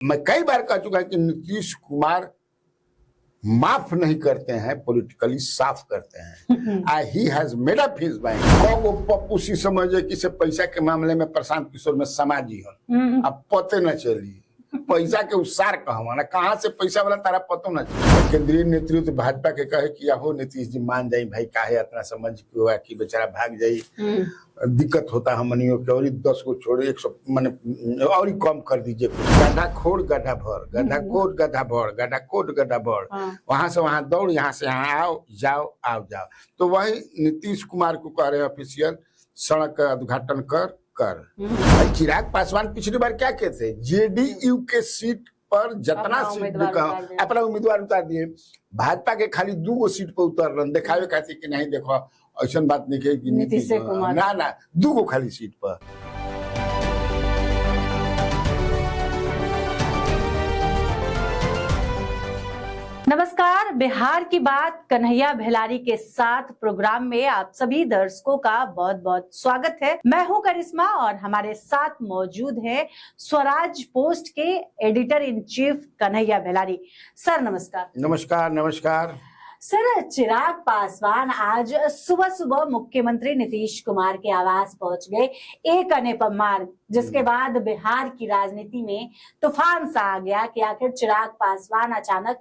मैं कई बार कह चुका कि नीतीश कुमार माफ नहीं करते हैं, पॉलिटिकली साफ करते हैं। He has made up his mind. को पप्पू सी समझे कि से पैसा के मामले में प्रशांत किशोर में समाजी हो, अब पते न चली पैसा के उसार कहवा कहाँ से पैसा वाला तारा पतो न चली। केंद्रीय नेतृत्व भाजपा के कहे कि हो नीतीश जी मान जाई भाई, काहे इतना समझ के हुआ कि बेचारा भाग जाई, दिक्कत होता हमनियों के, और 10 को छोड़े 100 माने और कम कर दीजिए। गड्ढा खोद गड्ढा भर, गड्ढा खोद गड्ढा भर, गड्ढा खोद गड्ढा भर, वहां से वहां दौड़, यहाँ से यहाँ आओ जाओ आओ जाओ। तो वही नीतीश कुमार को कह रहे हैं ऑफिशियल, सड़क का उद्घाटन कर। चिराग पासवान पिछली बार क्या कहते, जेडीयू के सीट पर जितना सीट अपना उम्मीदवार उतार दिए, भाजपा के खाली 2 सीट पर उतर रहे दिखावे कहते कि नहीं देखो ऐसा बात नहीं कही कि नीतीश कुमार ना 2 खाली सीट पर। नमस्कार, बिहार की बात कन्हैया भेलारी के साथ प्रोग्राम में आप सभी दर्शकों का बहुत बहुत स्वागत है। मैं हूं करिश्मा और हमारे साथ मौजूद है स्वराज पोस्ट के editor in chief Kanhaiya Bhelari. Sir नमस्कार। नमस्कार नमस्कार सर, चिराग पासवान आज सुबह सुबह मुख्यमंत्री नीतीश कुमार के आवास पहुंच गए, एक अनुपम मार्ग, जिसके बाद बिहार की राजनीति में तूफान सा आ गया कि आखिर चिराग पासवान अचानक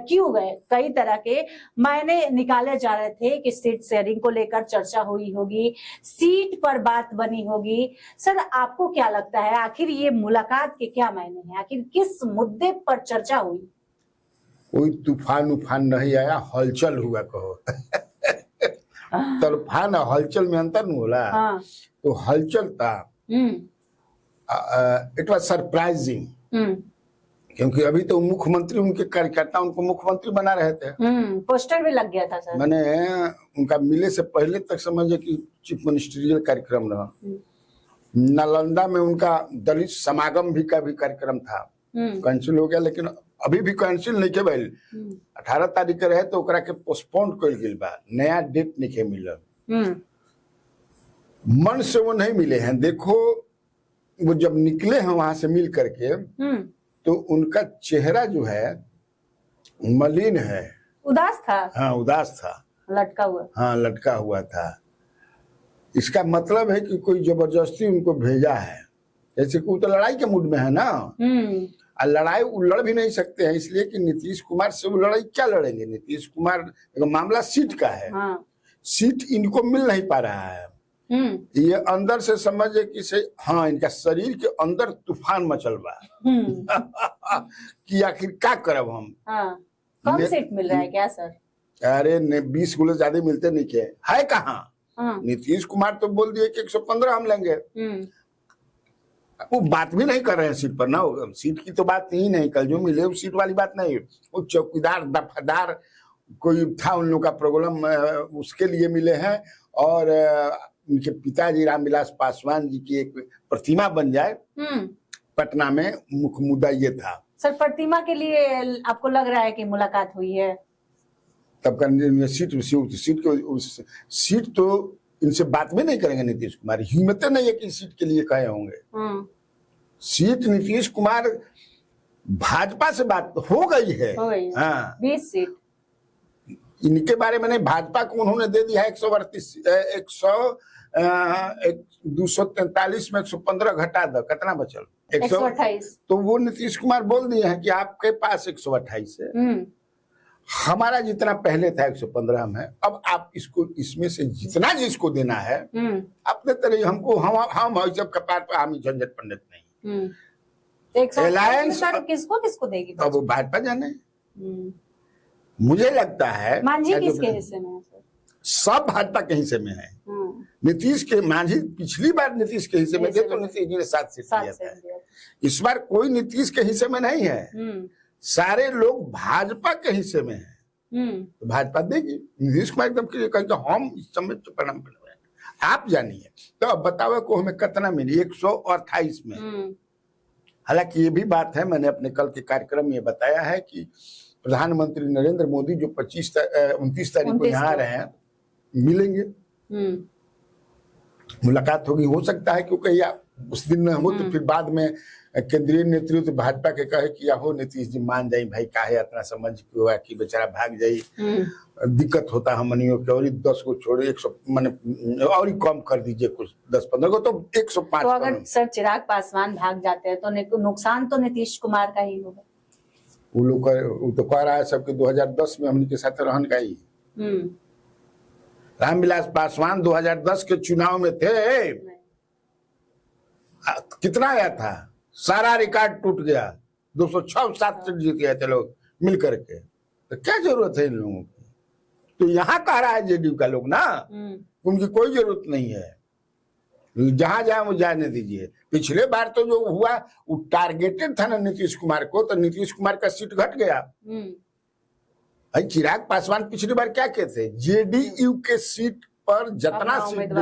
क्यों गए। कई तरह के मायने निकाले जा रहे थे कि सीट शेयरिंग को लेकर चर्चा हुई होगी, सीट पर बात बनी होगी। सर, आपको क्या लगता है आखिर ये मुलाकात के क्या मायने हैं, आखिर किस मुद्दे पर चर्चा हुई? कोई तूफान उफान नहीं आया, हलचल हुआ कहो। तूफान और हलचल में अंतर नहीं होला। तो हलचल था, इट वाज सरप्राइजिंग, क्योंकि अभी तो मुख्यमंत्री उनके कार्यकर्ता उनको मुख्यमंत्री बना रहे थे। पोस्टर भी लग गया था सर। मैंने उनका मिले से पहले तक समझे कि चीफ मिनिस्ट्रियल कार्यक्रम रहा। नालंदा में उनका दलित समागम भी का भी कार्यक्रम था, कैंसिल हो गया, लेकिन अभी भी कैंसिल नहीं के भाई। 18 तारीख के रहे तो ओकरा के पोस्टपोन कर गई बा, नया डेट नहीं मिलल। मन से वो नहीं मिले हैं। देखो वो जब निकले हैं वहां से मिल करके, तो उनका चेहरा जो है मलिन है, उदास था। हाँ उदास था, लटका हुआ। हाँ लटका हुआ था। इसका मतलब है कि कोई जबरदस्ती उनको भेजा है, जैसे कि वो तो लड़ाई के मूड में है ना। और लड़ाई वो लड़ भी नहीं सकते हैं, इसलिए कि नीतीश कुमार से वो लड़ाई क्या लड़ेंगे। नीतीश कुमार मामला सीट का है। सीट इनको मिल नहीं पा रहा है। ये अंदर से समझे कि से हाँ इनका शरीर के अंदर तूफान मचल बा कि आखिर क्या करब हम। कम सीट मिल रहा है क्या सर? अरे 20 गुले ज्यादा मिलते नहीं के है कहाँ। नीतीश कुमार तो बोल दिए कि 115 हम लेंगे। वो बात भी नहीं कर रहे हैं सीट पर ना, सीट की तो बात ही नहीं, कल जो मिले वो सीट वाली बात नहीं। वो चौकीदार दफादार कोई था उन लोगों का प्रोग्राम, उसके लिए मिले हैं। और उनके पिताजी रामविलास पासवान जी की एक प्रतिमा बन जाए पटना में, मुख्य मुद्दा ये था। सर, प्रतिमा के लिए आपको लग रहा है कि मुलाकात हुई है? तब का सीट तो इनसे बात भी नहीं करेंगे नीतीश कुमार। हिम्मत नहीं है कि सीट के लिए कहे होंगे। सीट नीतीश कुमार भाजपा से बात हो गई है। हाँ 20 सीट इनके बारे में नहीं, भाजपा को उन्होंने दे दिया है 243 में 115 घटा दो, कितना बचल 128। तो वो नीतीश कुमार बोल दिए हैं कि आपके पास 128 है, हमारा जितना पहले था 115 में, अब आप इसको इसमें से जितना जिसको देना है अपने तरह हमको, हम जब कपार पर हम झंझट पंडित नहीं। अलायंस किसको किसको देगी? अब वो भाजपा जाने। मुझे लगता है मांझी किसके हिस्से में है सर? सब भाजपा के हिस्से में है। नीतीश के मांझी पिछली बार नीतीश के हिस्से में थे तो नीतीश जी ने 7 सीट दिया था। इस बार कोई नीतीश के हिस्से में नहीं है, सारे लोग भाजपा के हिस्से में हैं। तो भाजपा देगी। नीतीश कुमार एकदम कहेंगे हम इस समय परिणाम आप जानिए। तो अब बताओ को हमें कितना मिली 128 में। हालांकि ये भी बात है, मैंने अपने कल के कार्यक्रम में बताया है कि प्रधानमंत्री नरेंद्र मोदी जो 29 तारीख को यहाँ आ रहे हैं, मिलेंगे, मुलाकात होगी। हो सकता है क्योंकि उस दिन न हो तो फिर बाद में केंद्रीय नेतृत्व भाजपा के कहे कि हो नीतीश जी मान जाई भाई, काहे इतना समझ के हुआ कि बेचारा भाग जाई, दिक्कत होता हमनियों के, और 10 को छोड़े 100 माने और ही कम कर दीजिए, कुछ 10-15 को तो 105। तो अगर सर चिराग पासवान भाग जाते हैं तो नुकसान तो नीतीश कुमार का ही होगा। वो तो कह रहा है सबके 2010 में हमने के साथ रहन का ही। रामविलास पासवान 2010 के चुनाव में थे, कितना आया था, सारा रिकॉर्ड टूट गया, 206-7 सीट जीत गए थे लोग मिल करके, तो क्या जरूरत है इन लोगों की। तो यहाँ कह रहा है जेडीयू का लोग ना, उनकी कोई जरूरत नहीं है, जहां जाए वो जाने दीजिए। पिछले बार तो जो हुआ वो टारगेटेड था ना नीतीश कुमार को, तो नीतीश कुमार का सीट घट गया। चिराग पासवान पिछली बार क्या कहते थे, जेडीयू के सीट पर जितना सीट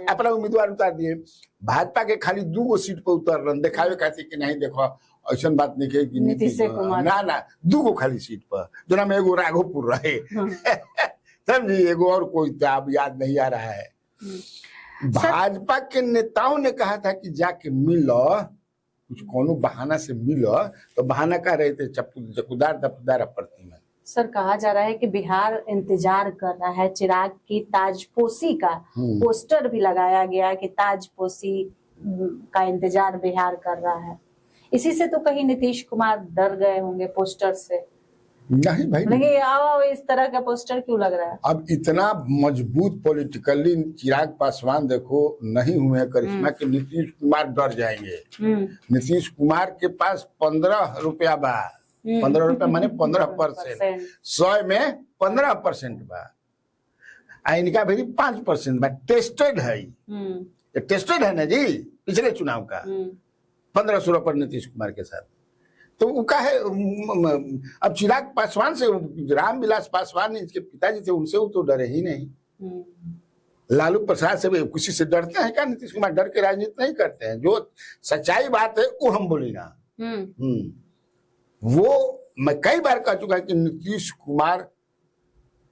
अपना उम्मीदवार उतार दिए, भाजपा के खाली 2 सीट पर उतर रहे, दिखावे कहते कि नहीं देखो ऐसा बात नहीं कही कि नीतीश ना 2 खाली सीट पर, जो में एगो राघोपुर रहे समझी, एगो और कोई था अब याद नहीं आ रहा है। भाजपा के नेताओं ने कहा था कि जाके मिलो, कुछ कोनो बहाना से मिलो, तो बहाना कह रहे थे चकुदार दफदार अप्रतिम। सर कहा जा रहा है कि बिहार इंतजार कर रहा है चिराग की ताजपोशी का, पोस्टर भी लगाया गया है कि ताजपोशी का इंतजार बिहार कर रहा है। इसी से तो कहीं नीतीश कुमार डर गए होंगे पोस्टर से। नहीं भाई, नहीं आओ, इस तरह का पोस्टर क्यों लग रहा है? अब इतना मजबूत पॉलिटिकली चिराग पासवान देखो नहीं हुए करिश्मा कि नीतीश कुमार डर जाएंगे। नीतीश कुमार के पास 15 रुपया बा, 15 रुपया माने 15%, 100 में 15% बा, इनका भी 5% बा, टेस्टेड है, टेस्टेड है ना जी पिछले चुनाव का 1500 पर नीतीश कुमार के साथ। तो वो का है, अब चिराग पासवान से, रामविलास पासवान इसके पिताजी थे, उनसे वो तो डरे ही नहीं। लालू प्रसाद से किसी से डरते हैं क्या? नीतीश कुमार डर के राजनीति नहीं करते हैं, जो सच्चाई बात है वो हम बोलेगा। वो मैं कई बार कह चुका कि नीतीश कुमार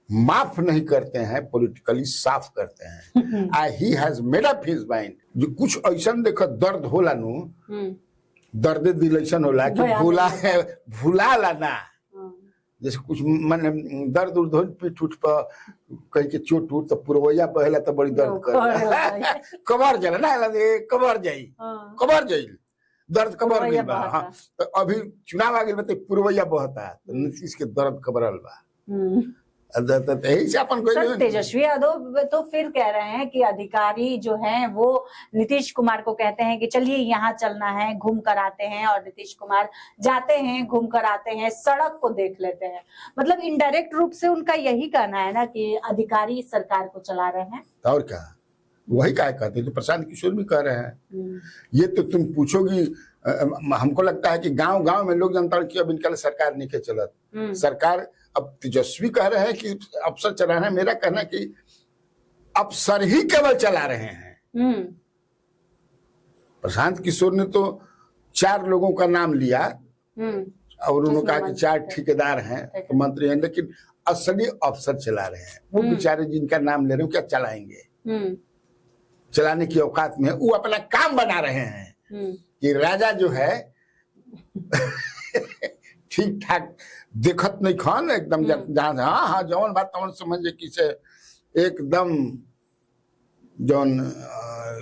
माफ नहीं करते हैं, पॉलिटिकली साफ करते हैं। He has made up his mind. जो कुछ ऐसा देखो दर्द होला नु, दर्द दिलेशन होला कि भूला ला ना, जैसे कुछ मन दर्द उर्द हो पीठ उठ पर कहीं के चोट उठ तो पुरवैया बहेला तो बड़ी दर्द कर कबर जला ना, कबर जाई दर्द कबर गई बा। हाँ, तो अभी चुनाव आ गए पुरवैया बहता, तो नीतीश के दर्द कबरल बा। यही से अपन तेजस्वी यादव तो फिर कह रहे हैं कि अधिकारी जो हैं वो नीतीश कुमार को कहते हैं कि चलिए यहाँ चलना है, घूम कर आते हैं, और नीतीश कुमार जाते हैं, घूम कर आते हैं, सड़क को देख लेते हैं। मतलब इनडायरेक्ट रूप से उनका यही कहना है ना कि अधिकारी सरकार को चला रहे हैं। और क्या, वही क्या कहते हैं, तो प्रशांत किशोर भी कह रहे हैं। ये तो तुम पूछोगी, हमको लगता है कि गांव गांव में लोग जनता की अब इनका सरकार नहीं के चलत, सरकार अब तेजस्वी कह रहे हैं कि अफसर चला रहे हैं, मेरा कहना कि अफसर ही केवल चला रहे हैं। प्रशांत किशोर ने तो 4 लोगों का नाम लिया और उन्होंने कहा कि 4 ठेकेदार हैं तो मंत्री हैं, लेकिन असली अफसर चला रहे हैं वो बेचारे जिनका नाम ले रहे हो, क्या चलाएंगे? चलाने की औकात में वो अपना काम बना रहे हैं कि राजा जो है ठीक ठाक देखत नहीं खान एकदम जहां हाँ जौन बात तौन समझे कि से एकदम जौन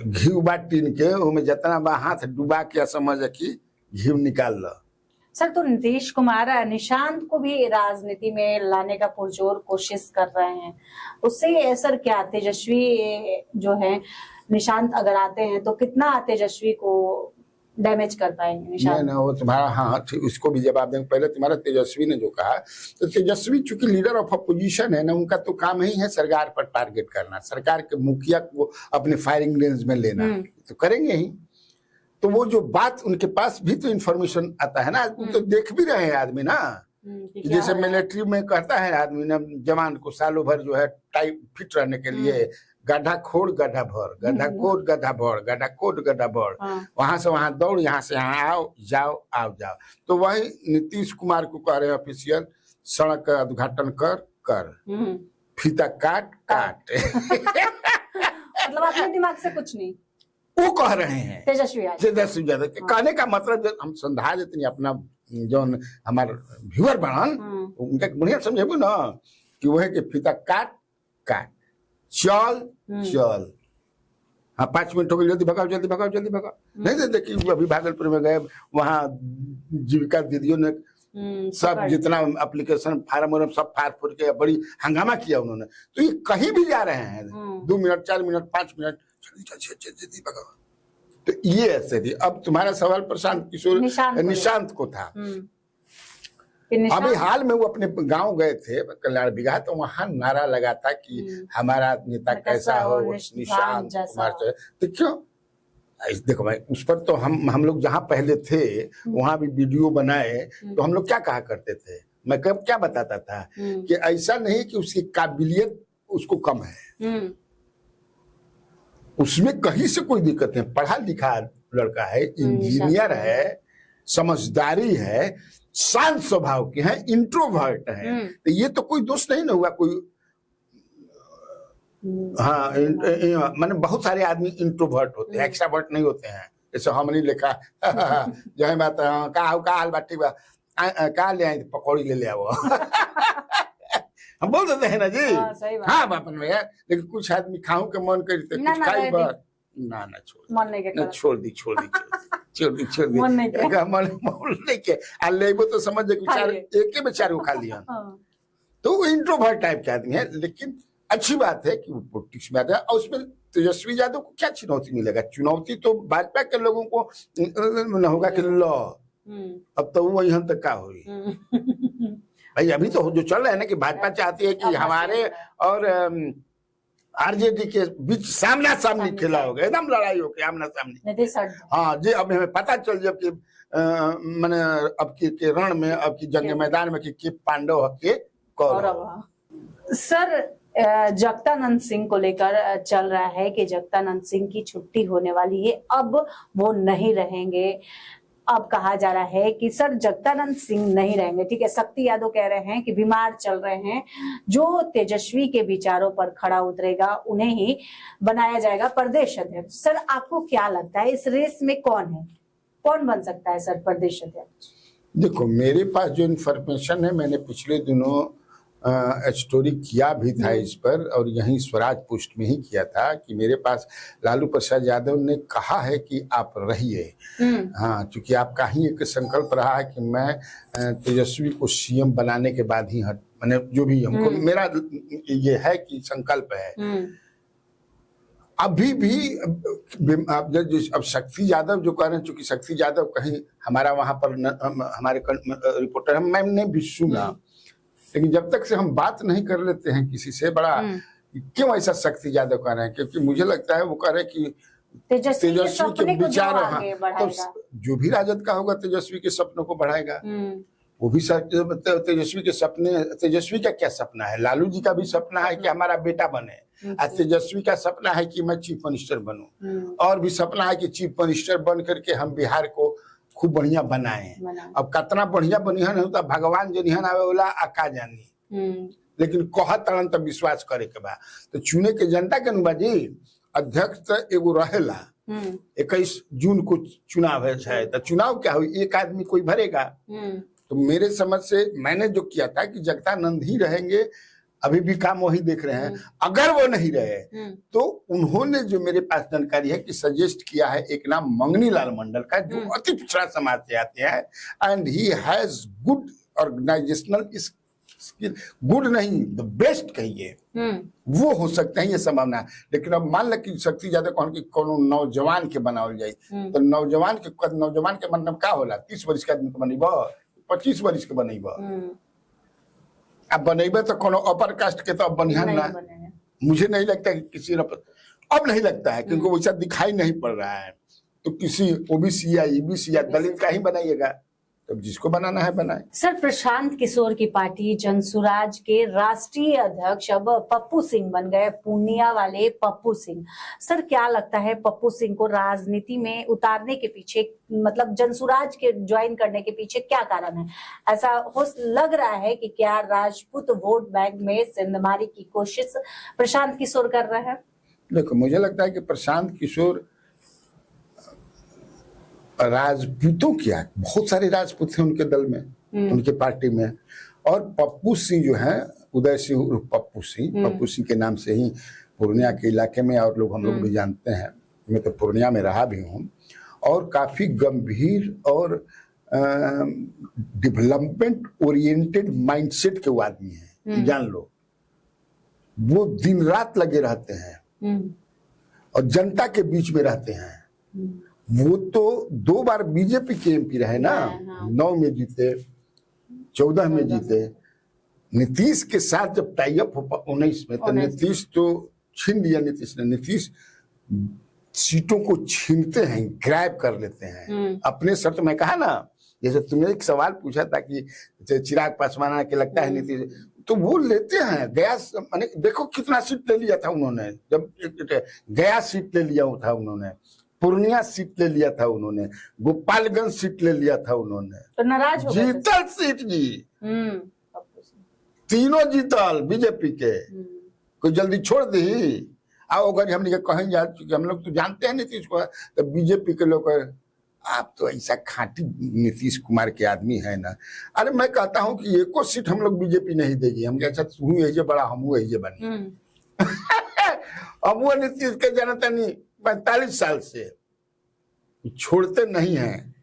घी बाटीन के उनमें जितना बा हाथ डुबा के समझ कि घी निकाल लो। सर तो नीतीश कुमार निशांत को भी राजनीति में लाने का पुरजोर कोशिश कर रहे हैं, उससे सर क्या तेजस्वी जो है निशांत अगर आते हैं तो कितना तेजस्वी को डैमेज कर पाएंगे निशांत? नहीं, वो तुम्हारा हाँ उसको भी जवाब देंगे। पहले तुम्हारा तेजस्वी ने जो कहा, तो तेजस्वी चूंकि लीडर ऑफ अपोजिशन है ना, उनका तो काम ही है सरकार पर टारगेट करना, सरकार के मुखिया को अपने फायरिंग रेंज में लेना, तो करेंगे ही। तो वो जो बात उनके पास भी तो इंफॉर्मेशन आता है ना, तो देख भी रहे हैं आदमी ना, जैसे मिलिट्री में कहता है आदमी ना जवान को सालों भर जो है टाइट फिट रहने के लिए गड्ढा खोद गड्ढा भर, गड्ढा खोद गड्ढा भर, गड्ढा खोद गड्ढा भर, वहां से वहां दौड़, यहाँ से यहाँ आओ जाओ। तो वही नीतीश कुमार को कह रहे हैं ऑफिशियल, सड़क का उद्घाटन कर फीता काट मतलब अपने दिमाग से कुछ नहीं, वो कह रहे हैं तेजस्वी यादव। तेजस्वी यादव के कहने का मतलब जो हम समझा देते हैं अपना जो हमारे व्यूअर बनन उनका बढ़िया समझेबो ना कि वो है कि फीता काट काट चल चल। हाँ 5 मिनट हो गए, जल्दी भगाओ जल्दी भगाओ जल्दी भगाओ। नहीं तो देखिए अभी भागलपुर में गए, वहाँ जीविका दीदियों ने सब जितना एप्लीकेशन फार्म वार्म सब फाड़ फूड़ के बड़ी हंगामा किया उन्होंने। तो ये कहीं भी जा रहे हैं 2 मिनट 4 मिनट 5 मिनट जल्दी भगाओ। तो ये ऐसे थी। अब तुम्हारा सवाल प्रशांत किशोर निशांत को था। अभी हाल में वो अपने गांव गए थे कल्याण बिघा, तो वहां नारा लगा था कि हमारा नेता कैसा हो निशांत कुमार। तो क्यों देखो भाई, उस पर तो हम लोग जहाँ पहले थे वहां भी वीडियो बनाए तो हम लोग क्या कहा करते थे, मैं कब क्या बताता था कि ऐसा नहीं कि उसकी काबिलियत उसको कम है, उसमें कहीं से कोई दिक्कत नहीं, पढ़ा लिखा लड़का है, इंजीनियर है, समझदारी है, शांत स्वभाव के हैं, इंट्रोवर्ट है। तो ये तो कोई दोष नहीं ना हुआ कोई। हाँ मैंने बहुत सारे आदमी इंट्रोवर्ट होते हैं, एक्स्ट्रावर्ट नहीं होते हैं। जैसे हमने लिखा जो बात का हाल बात ठीक बा का ले आई पकौड़ी ले आओ हम बोल देते हैं ना जी। हाँ बापन भैया, लेकिन कुछ आदमी खाऊं के मन करते कुछ खाई बात ना छोड़ दी मन नहीं के आ लेबो तो समझ जे चार एके में 4 खा लिया। तो वो इंट्रोवर्ट टाइप के आदमी है, लेकिन अच्छी बात है कि वो पॉलिटिक्स में आता है। और उसमें तेजस्वी यादव को क्या चुनौती मिलेगा? चुनौती तो भाजपा के लोगों को न होगा कि लो अब तो वो यहाँ तक का हुई भाई। अभी तो जो चल रहा है ना कि भाजपा चाहती है कि हमारे और आरजेडी के बीच सामना सामनी खेला होगा, एकदम लड़ाई होगी आमना सामनी। हाँ जी, अब हमें पता चल जब कि मैंने अब के रण में अब की जंग मैदान में कि पांडव के कौरव। सर जगदानंद सिंह को लेकर चल रहा है कि जगदानंद सिंह की छुट्टी होने वाली है, अब वो नहीं रहेंगे। अब कहा जा रहा है कि सर जगदानंद सिंह नहीं रहेंगे, ठीक है। शक्ति यादव कह रहे हैं कि बीमार चल रहे हैं, जो तेजस्वी के विचारों पर खड़ा उतरेगा उन्हें ही बनाया जाएगा प्रदेश अध्यक्ष। सर आपको क्या लगता है इस रेस में कौन बन सकता है सर प्रदेश अध्यक्ष? देखो मेरे पास जो इन्फॉर्मेशन है, मैंने पिछले दिनों स्टोरी किया भी था इस पर, और यहीं स्वराज पोस्ट में ही किया था कि मेरे पास लालू प्रसाद यादव ने कहा है कि आप रहिए। हाँ, क्योंकि आपका ही एक संकल्प रहा है कि मैं तेजस्वी को सीएम बनाने के बाद ही मैंने जो भी हमको मेरा ये है कि संकल्प है। अभी भी अब शक्ति यादव जो कह रहे हैं, चूंकि शक्ति यादव कहीं हमारा वहां पर हमारे रिपोर्टर है, मैंने भी सुना, लेकिन जब तक से हम बात नहीं कर लेते हैं किसी से, बड़ा क्यों ऐसा शक्ति यादव कर रहे हैं? क्योंकि मुझे लगता है वो कह रहे हैं कि तेजस्वी के विचार, तो जो भी राजद का होगा तेजस्वी के सपनों को बढ़ाएगा। वो भी तेजस्वी के सपने, तेजस्वी का क्या सपना है? लालू जी का भी सपना है कि हमारा बेटा बने, और तेजस्वी का सपना है कि मैं चीफ मिनिस्टर बनूं, और भी सपना है कि चीफ मिनिस्टर बन करके हम बिहार को खूब बढ़िया बनाए। अब कितना बढ़िया बनिहन होता भगवान जनिहन आवे वाला आका जानी, लेकिन कहत तरन तब विश्वास करे के बा। तो चुने के जनता के अनुबाजी अध्यक्ष तो एगो रहेला, 21 जून को चुनाव है, तो चुनाव क्या हुई, एक आदमी कोई भरेगा। तो मेरे समझ से मैंने जो किया था कि जगदानंद ही रहेंगे, अभी भी काम वही देख रहे हैं। अगर वो नहीं रहे तो उन्होंने जो मेरे पास जानकारी है कि सजेस्ट किया है एक नाम मंगनी लाल मंडल का, जो अति पिछड़ा समाज से आते हैं, and he has good organisational skill, good नहीं द बेस्ट कहिए, वो हो सकते हैं, ये संभावना है। लेकिन अब मान लो कि शक्ति ज्यादा कौन की कोनो नौजवान के बनावल जाए, तो नौजवान के मतलब का होला, 30 वर्ष के आदमी के बनेबा, 25 वर्ष के बनेबा, अब बनेबे तो कोनो अपर कास्ट के तो अब बनिहान ना, मुझे नहीं लगता कि किसी अब नहीं लगता है, क्योंकि वैसा दिखाई नहीं पड़ रहा है। तो किसी ओबीसी या ईबीसी या दलित का ही बनाइएगा, तब जिसको बनाना है बनाए। सर प्रशांत किशोर की पार्टी जनसुराज के राष्ट्रीय अध्यक्ष अब पप्पू सिंह बन गए, पूर्णिया वाले पप्पू सिंह। सर क्या लगता है पप्पू सिंह को राजनीति में उतारने के पीछे, मतलब जनसुराज के ज्वाइन करने के पीछे क्या कारण है? ऐसा लग रहा है कि क्या राजपूत वोट बैंक में सिंधमारी की कोशिश प्रशांत किशोर कर रहे हैं? देखो मुझे लगता है कि प्रशांत किशोर राजपूतों क्या, बहुत सारे राजपूत थे उनके दल में, उनके पार्टी में। और पप्पू सिंह जो है, उदय सिंह उर्फ पप्पू सिंह के नाम से ही पूर्णिया के इलाके में और लोग हम लोग भी जानते हैं। मैं तो पूर्णिया में रहा भी हूँ। और काफी गंभीर और डेवलपमेंट ओरिएंटेड माइंडसेट के वो आदमी हैं, जान लो। वो दिन रात लगे रहते हैं और जनता के बीच में रहते हैं। वो तो 2 बार बीजेपी के एमपी रहे ना, 9 में जीते, 14 में जीते। नीतीश के साथ जब टाई अप हो 19 में, तो नीतीश तो छीन लिया। नीतीश ने, नीतीश सीटों को छीनते हैं, ग्रैब कर लेते हैं अपने शर्त में। कहा ना, जैसे तुमने एक सवाल पूछा था कि चिराग पासवान के लगता है नीतीश, तो वो लेते हैं। गया माने देखो कितना सीट ले लिया था उन्होंने, जब गया सीट ले लिया था उन्होंने, पूर्णिया सीट ले लिया था उन्होंने, गोपालगंज सीट ले लिया था उन्होंने, तो नाराज हो गए। जीतल सीट जी, तीनों जीतल बीजेपी के। कोई जल्दी छोड़ दी। आओ अगर हमने कहीं जा चुके, हम लोग तो जानते हैं नीतीश को, तो बीजेपी के लोग आप तो ऐसा खांटी नीतीश कुमार के आदमी है ना। अरे मैं कहता हूं कि एको सीट हम लोग बीजेपी नहीं देगी। हम अच्छा तू यही बड़ा, हम यही बनी। अब वो नीतीश के जनता नहीं 45 साल से छोड़ते नहीं हैं।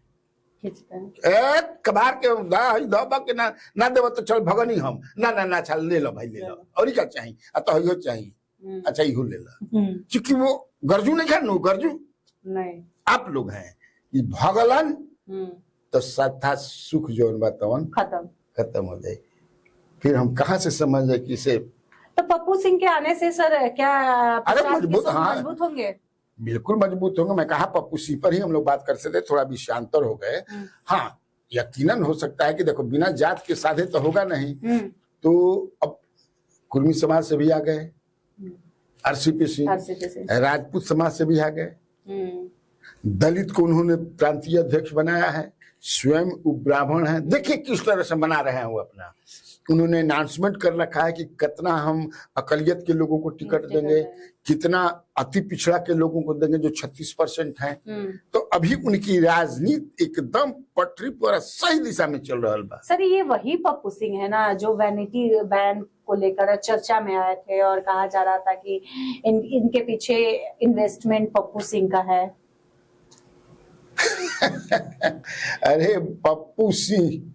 एक कबार के के ना देव तो चल भगनी हम ना चल ले लो भाई, ले लो। और क्या चाहिए, तो चाहिए, अच्छा इहो ले लो। क्योंकि वो गर्जू नहीं खानू, गर्जू नहीं आप लोग हैं। भगलन तो सत्ता सुख जोन बतावन खत्म हो जाए। फिर हम कहाँ से समझ जाए कि इसे। तो पप्पू सिंह के आने से सर क्या मजबूत होंगे? बिल्कुल मजबूत होंगे। मैं कहा पप्पू सिंह पर ही हम लोग बात कर सकते, थोड़ा विषयांतर हो गए। हाँ, यकीनन हो सकता है कि देखो बिना जात के साधे तो होगा नहीं। तो अब कुर्मी समाज से भी आ गए, आरसीपी सिंह, राजपूत समाज से भी आ गए, दलित को उन्होंने प्रांतीय अध्यक्ष बनाया है, स्वयं ब्राह्मण है। देखिए किस तरह से बना रहे हैं वो अपना। उन्होंने अनाउंसमेंट कर रखा है कि कितना हम अकलियत के लोगों को टिकट देंगे, कितना अति पिछड़ा के लोगों को देंगे जो 36% है। तो अभी उनकी राजनीति एकदम पटरी पर सही दिशा में चल रहा है। सर ये वही पप्पू सिंह है ना जो वैनिटी बैन को लेकर चर्चा में आए थे और कहा जा रहा था कि इनके पीछे इन्वेस्टमेंट पप्पू सिंह का है। अरे पप्पू सिंह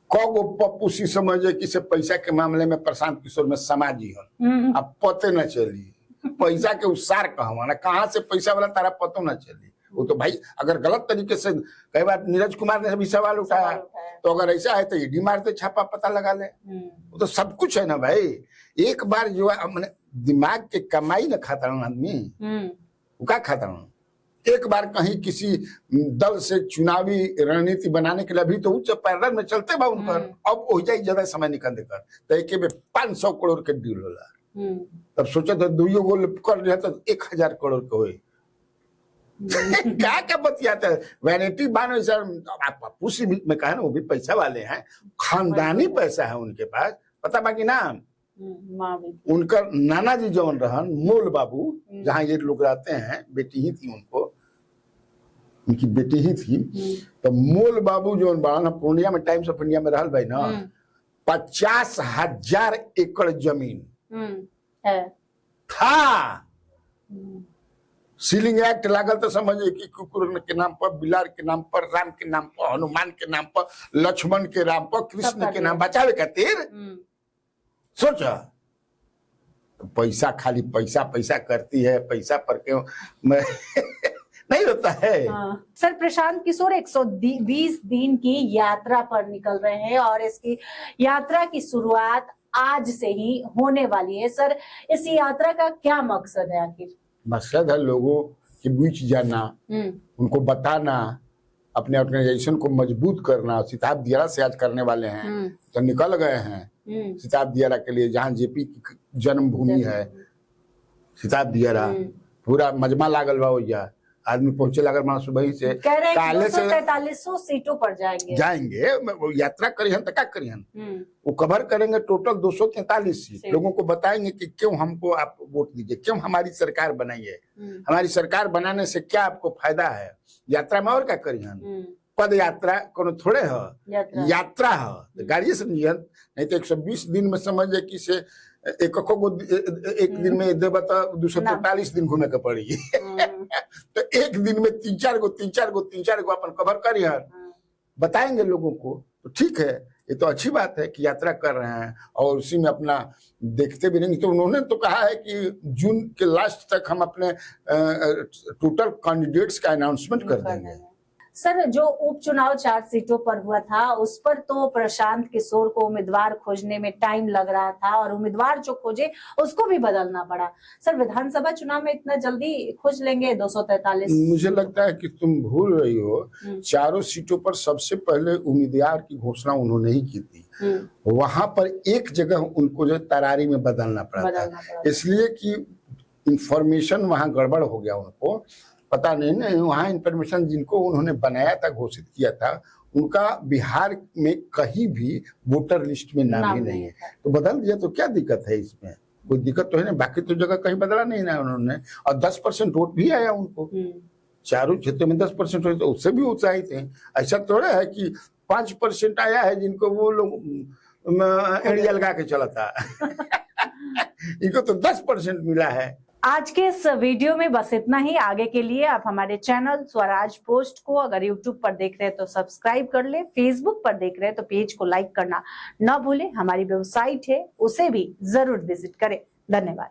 को पप्पू सिंह समझे कि से पैसा के मामले में प्रशांत किशोर में समाजी हो। अब पते न चली पैसा के उसार कहवा ना, कहाँ से पैसा वाला तारा पतो न चली। वो तो भाई अगर गलत तरीके से, कई बार नीरज कुमार ने भी सवाल उठाया, तो अगर ऐसा है तो ईडी मारते छापा पता लगा ले। वो तो सब कुछ है ना भाई। एक बार जो है दिमाग के कमाई न खाता आदमी, वो क्या खाता। एक बार कहीं किसी दल से चुनावी रणनीति बनाने के लिए अभी तो उच्च पैरल में चलते बा उन पर, अब हो जाए ज्यादा समय निकल देकर तो एक में 500 करोड़ के डील होला। तब सोचा था 2 गोल कर रहा तो 1000 करोड़ के हुए। क्या बतियाता है वैनिटी बान। पप्पू सिंह में कहा ना, वो भी पैसा वाले हैं, खानदानी पैसा है उनके पास। पता बाकी नाम उनका नाना जी जौन रहन मोल बाबू, जहाँ ये लोग रहते हैं, बेटी ही थी उनको, उनकी बेटी ही थी। तो मोल बाबू जौन बड़ा ना पूर्णिया में टाइम्स ऑफ इंडिया में रहल भाई ना, 50,000 एकड़ जमीन था। सीलिंग एक्ट लागल तो समझे कि कुकुर के नाम पर, बिलार के नाम पर, राम के नाम पर, हनुमान के नाम पर, लक्ष्मण के नाम पर, कृष्ण के नाम बचावे खातिर। सोचा तो पैसा खाली पैसा पैसा करती है, पैसा पर क्यों नहीं होता है। सर प्रशांत किशोर 120 दिन की यात्रा पर निकल रहे हैं और इसकी यात्रा की शुरुआत आज से ही होने वाली है। सर इस यात्रा का क्या मकसद है आखिर? मकसद है लोगों के बीच जाना, उनको बताना, अपने ऑर्गेनाइजेशन को मजबूत करना। सिताब दियारा से आज करने वाले हैं, तो निकल गए हैं सिताब दियारा के लिए, जहाँ जेपी की जन्मभूमि है। सिताब दियारा पूरा मजमा लागल बा, आदमी पहुंचे अगर मान सुबह से कह रहे हैं काले कि से 243 सीटों पर जाएंगे। वो यात्रा करिहन तो क्या करिहन, वो कवर करेंगे टोटल 243 सीट, लोगों को बताएंगे कि क्यों हमको आप वोट दीजिए, क्यों हमारी सरकार बनाइए, हमारी सरकार बनाने से क्या आपको फायदा है। यात्रा में और क्या करिहन, पद यात्रा कोनो थोड़े है, यात्रा है तो गाड़ी से नहीं तो 120 दिन में समझे कि से एक दिन में देव तो 243 दिन घूमे के पड़ी तो एक दिन में तीन चार गो अपन कवर करिहन, बताएंगे लोगों को तो ठीक है। ये तो अच्छी बात है कि यात्रा कर रहे हैं और उसी में अपना देखते भी नहीं। तो उन्होंने तो कहा है कि जून के लास्ट तक हम अपने टोटल कैंडिडेट्स का अनाउंसमेंट कर देंगे। सर, जो उपचुनाव 4 सीटों पर हुआ था उस पर तो प्रशांत किशोर को उम्मीदवार खोजने में टाइम लग रहा था और उम्मीदवार जो खोजे उसको भी बदलना पड़ा। सर, विधानसभा चुनाव में इतना जल्दी खोज लेंगे 243? मुझे लगता है कि तुम भूल रही हो, चारों सीटों पर सबसे पहले उम्मीदवार की घोषणा उन्होंने ही की थी। वहां पर एक जगह उनको जो तरारी में बदलना पड़ा था, इसलिए कि इंफॉर्मेशन वहां गड़बड़ हो गया, उनको पता नहीं वहाँ इंफॉर्मेशन जिनको उन्होंने बनाया था, घोषित किया था, उनका बिहार में कहीं भी वोटर लिस्ट में नाम ही नहीं है, तो बदल दिया तो क्या दिक्कत है इसमें, कोई दिक्कत तो है नहीं। बाकी तो जगह कहीं बदला नहीं ना उन्होंने, और 10% वोट भी आया उनको, चारों क्षेत्रों में 10% वोट, तो उससे भी उत्साहित है। ऐसा थोड़ा है कि 5% आया है जिनको वो लोग एड़िया लगा के चला था इनको तो 10% मिला है। आज के इस वीडियो में बस इतना ही। आगे के लिए आप हमारे चैनल स्वराज पोस्ट को अगर यूट्यूब पर देख रहे हैं तो सब्सक्राइब कर ले, फेसबुक पर देख रहे हैं तो पेज को लाइक करना न भूलें। हमारी वेबसाइट है उसे भी जरूर विजिट करें। धन्यवाद।